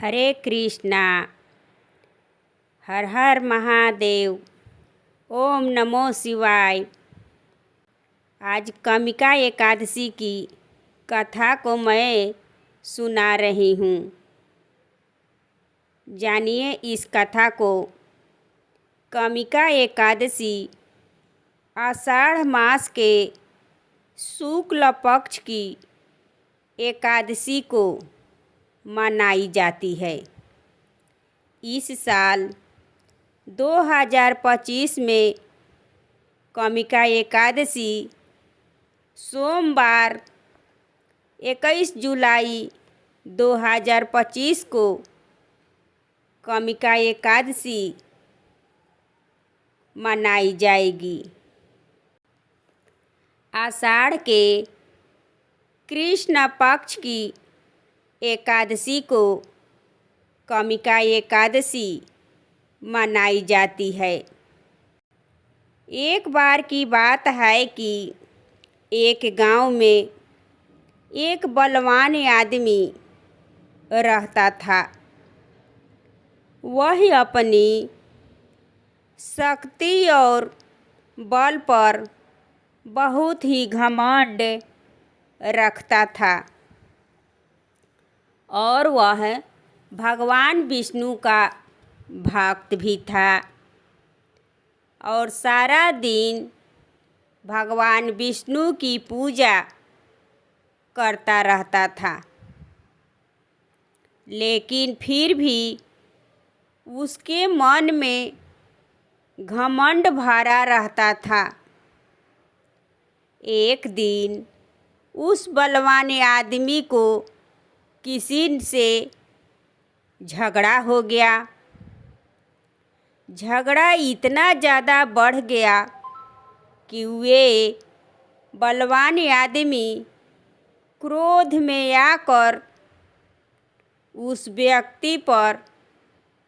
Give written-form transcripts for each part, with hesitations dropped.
हरे कृष्णा। हर हर महादेव। ओम नमो शिवाय। आज कामिका एकादशी की कथा को मैं सुना रही हूँ। जानिए इस कथा को। कामिका एकादशी आषाढ़ मास के शुक्ल पक्ष की एकादशी को मनाई जाती है। इस साल 2025 में कामिका एकादशी सोमवार 21 जुलाई 2025 को कामिका एकादशी मनाई जाएगी। आषाढ़ के कृष्ण पक्ष की एकादशी को कामिका एकादशी मनाई जाती है। एक बार की बात है कि एक गांव में एक बलवान आदमी रहता था। वह अपनी शक्ति और बल पर बहुत ही घमंड रखता था और वह भगवान विष्णु का भक्त भी था और सारा दिन भगवान विष्णु की पूजा करता रहता था। लेकिन फिर भी उसके मन में घमंड भरा रहता था। एक दिन उस बलवान आदमी को किसी से झगड़ा हो गया। झगड़ा इतना ज़्यादा बढ़ गया कि वे बलवान आदमी क्रोध में आकर उस व्यक्ति पर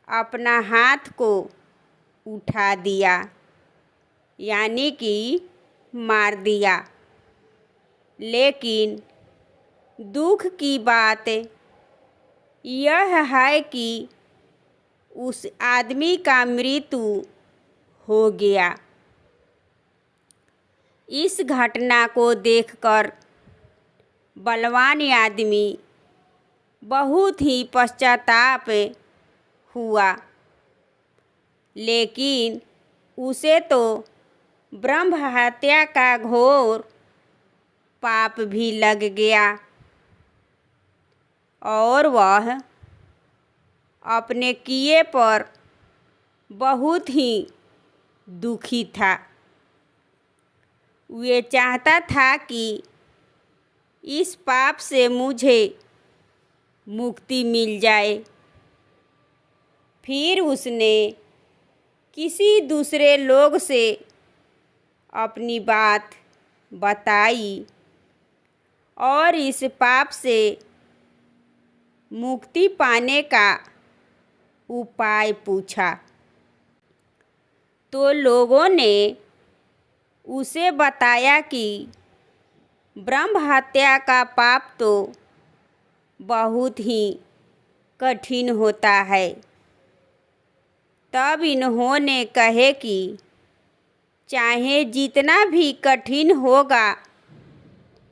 अपना हाथ को उठा दिया, यानी कि मार दिया। लेकिन दुख की बात यह है कि उस आदमी का मृत्यु हो गया। इस घटना को देखकर बलवान आदमी बहुत ही पश्चाताप हुआ। लेकिन उसे तो ब्रह्म हत्या का घोर पाप भी लग गया और वह अपने किए पर बहुत ही दुखी था। वे चाहता था कि इस पाप से मुझे मुक्ति मिल जाए। फिर उसने किसी दूसरे लोग से अपनी बात बताई और इस पाप से मुक्ति पाने का उपाय पूछा। तो लोगों ने उसे बताया कि ब्रह्म हत्या का पाप तो बहुत ही कठिन होता है। तब इन्होंने कहे कि चाहे जितना भी कठिन होगा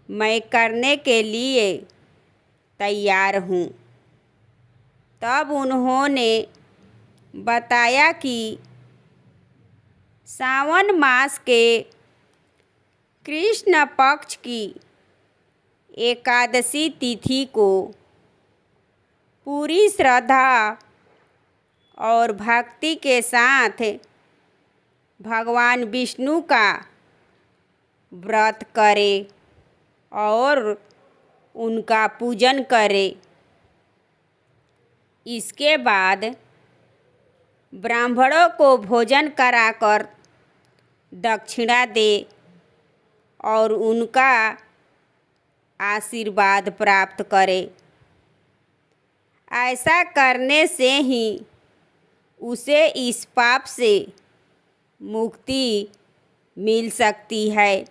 मैं करने के लिए तैयार हूँ। तब उन्होंने बताया कि सावन मास के कृष्ण पक्ष की एकादशी तिथि को पूरी श्रद्धा और भक्ति के साथ भगवान विष्णु का व्रत करे और उनका पूजन करे। इसके बाद ब्राह्मणों को भोजन कराकर दक्षिणा दे और उनका आशीर्वाद प्राप्त करे। ऐसा करने से ही उसे इस पाप से मुक्ति मिल सकती है।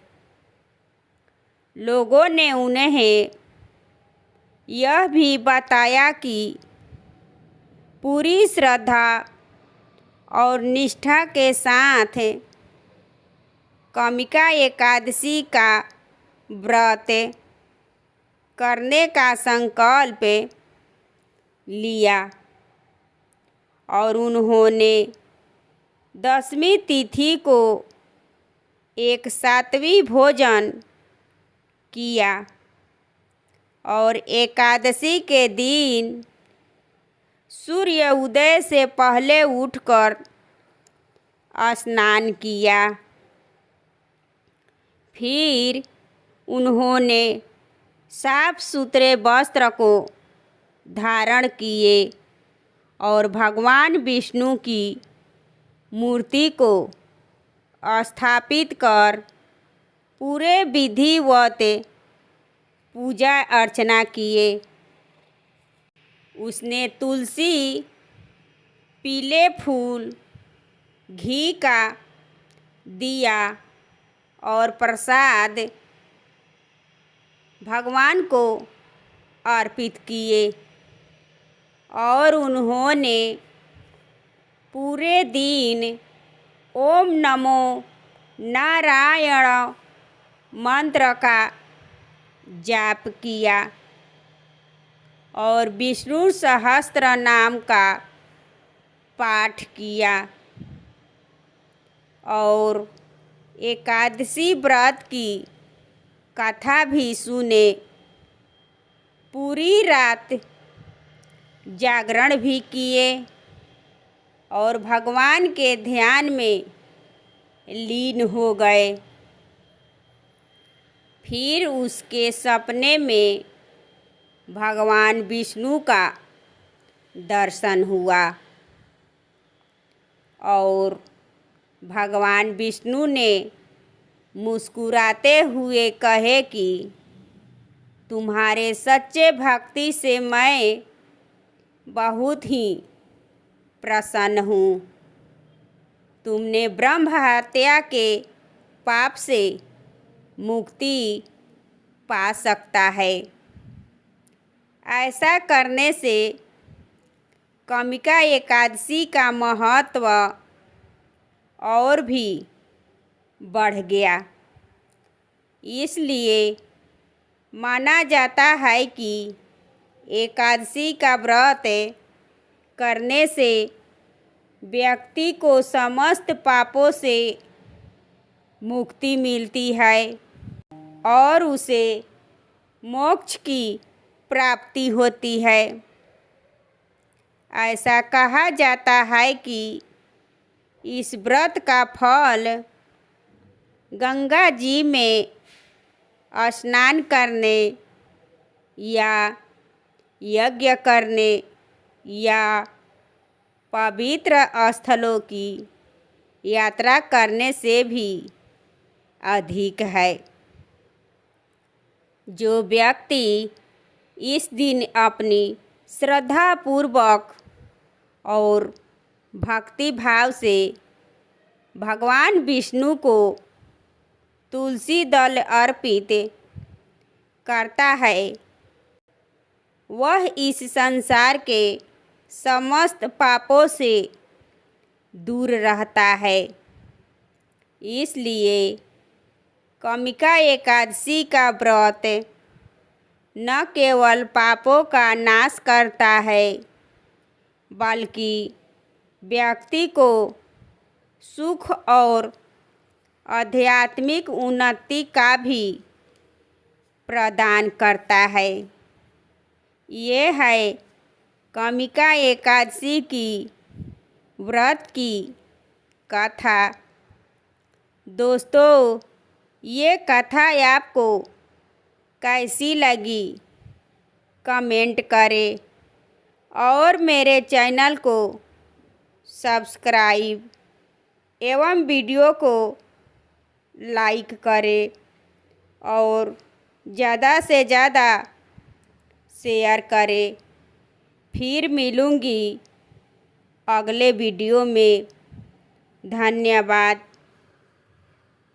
लोगों ने उन्हें यह भी बताया कि पूरी श्रद्धा और निष्ठा के साथ कामिका एकादशी का व्रत करने का संकल्प लिया और उन्होंने 10वीं तिथि को एक सात्विक भोजन किया और एकादशी के दिन सूर्य उदय से पहले उठकर स्नान किया। फिर उन्होंने साफ सुथरे वस्त्र को धारण किए और भगवान विष्णु की मूर्ति को स्थापित कर पूरे विधिवत पूजा अर्चना किए। उसने तुलसी, पीले फूल, घी का दिया और प्रसाद भगवान को अर्पित किए और उन्होंने पूरे दिन ओम नमो नारायण मंत्र का जाप किया और विष्णु सहस्त्र नाम का पाठ किया और एकादशी व्रत की कथा भी सुने। पूरी रात जागरण भी किए और भगवान के ध्यान में लीन हो गए। फिर उसके सपने में भगवान विष्णु का दर्शन हुआ और भगवान विष्णु ने मुस्कुराते हुए कहे कि तुम्हारे सच्चे भक्ति से मैं बहुत ही प्रसन्न हूँ। तुमने ब्रह्म हत्या के पाप से मुक्ति पा सकता है। ऐसा करने से कामिका एकादशी का महत्व और भी बढ़ गया। इसलिए माना जाता है कि एकादशी का व्रत करने से व्यक्ति को समस्त पापों से मुक्ति मिलती है और उसे मोक्ष की प्राप्ति होती है। ऐसा कहा जाता है कि इस व्रत का फल गंगा जी में स्नान करने या यज्ञ करने या पवित्र स्थलों की यात्रा करने से भी अधिक है। जो व्यक्ति इस दिन अपनी श्रद्धापूर्वक और भक्ति भाव से भगवान विष्णु को तुलसी दल अर्पित करता है, वह इस संसार के समस्त पापों से दूर रहता है। इसलिए कामिका एकादशी का व्रत न केवल पापों का नाश करता है बल्कि व्यक्ति को सुख और आध्यात्मिक उन्नति का भी प्रदान करता है। ये है कामिका एकादशी की व्रत की कथा। दोस्तों, ये कथा आपको कैसी लगी कमेंट करें और मेरे चैनल को सब्सक्राइब एवं वीडियो को लाइक करें और ज़्यादा से ज़्यादा शेयर करें। फिर मिलूँगी अगले वीडियो में। धन्यवाद।